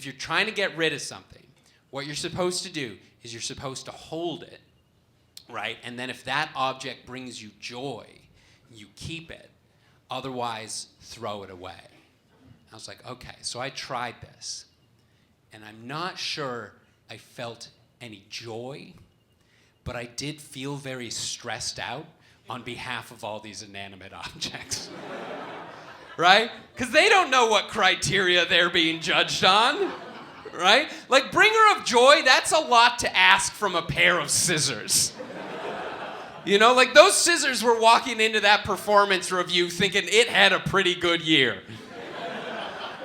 If you're trying to get rid of something, what you're supposed to do is you're supposed to hold it, right? And then if that object brings you joy, you keep it. Otherwise, throw it away. I was like, okay, so I tried this. And I'm not sure I felt any joy, but I did feel very stressed out on behalf of all these inanimate objects. Right? Because they don't know what criteria they're being judged on. Right? Like, bringer of joy, that's a lot to ask from a pair of scissors. You know, like those scissors were walking into that performance review thinking it had a pretty good year.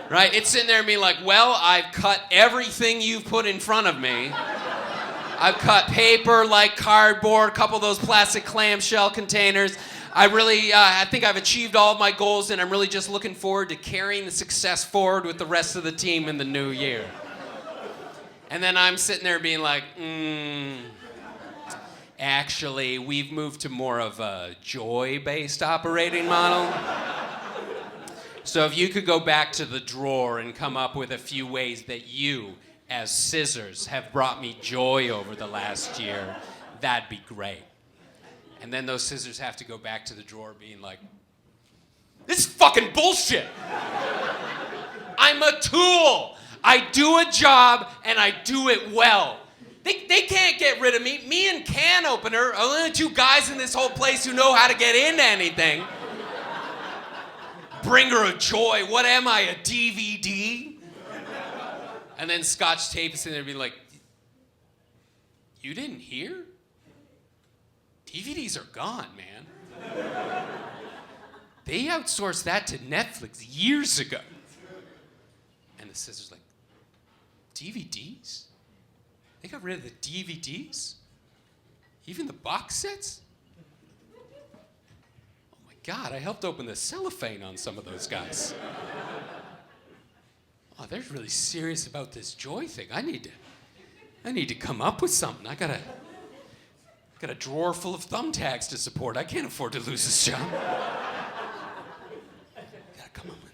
Right? It's sitting there and being like, well, I've cut everything you've put in front of me. I've cut paper, like cardboard, a couple of those plastic clamshell containers. I think I've achieved all of my goals, and I'm really just looking forward to carrying the success forward with the rest of the team in the new year. And then I'm sitting there being like, actually, we've moved to more of a joy-based operating model. So if you could go back to the drawer and come up with a few ways that you, as scissors, have brought me joy over the last year, that'd be great. And then those scissors have to go back to the drawer being like, this is fucking bullshit. I'm a tool. I do a job and I do it well. They can't get rid of me. Me and Can Opener are the only two guys in this whole place who know how to get into anything. Bringer of joy. What am I, a DVD? And then Scotch Tape is sitting there being like, you didn't hear? DVDs are gone, man. They outsourced that to Netflix years ago. And the scissor's like, DVDs? They got rid of the DVDs? Even the box sets? Oh my God, I helped open the cellophane on some of those guys. Oh, they're really serious about this joy thing. I need to come up with something. I got a drawer full of thumbtacks to support. I can't afford to lose this job. Gotta come up with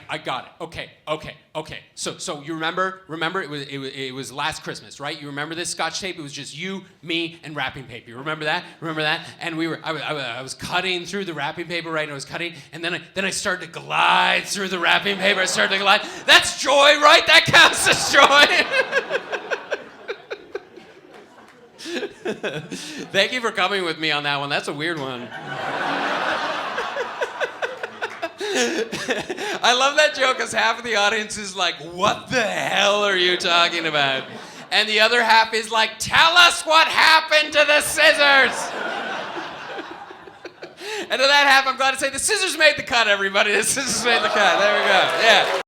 I got it. Okay. So you remember it was last Christmas, right? You remember this Scotch Tape? It was just you, me, and wrapping paper. You remember that? And I was cutting through the wrapping paper, right? And I was cutting, and then I started to glide through the wrapping paper. I started to glide. That's joy, right? That counts as joy. Thank you for coming with me on that one. That's a weird one. I love that joke because half of the audience is like, what the hell are you talking about? And the other half is like, tell us what happened to the scissors. And to that half, I'm glad to say the scissors made the cut, everybody. The scissors made the cut. There we go. Yeah.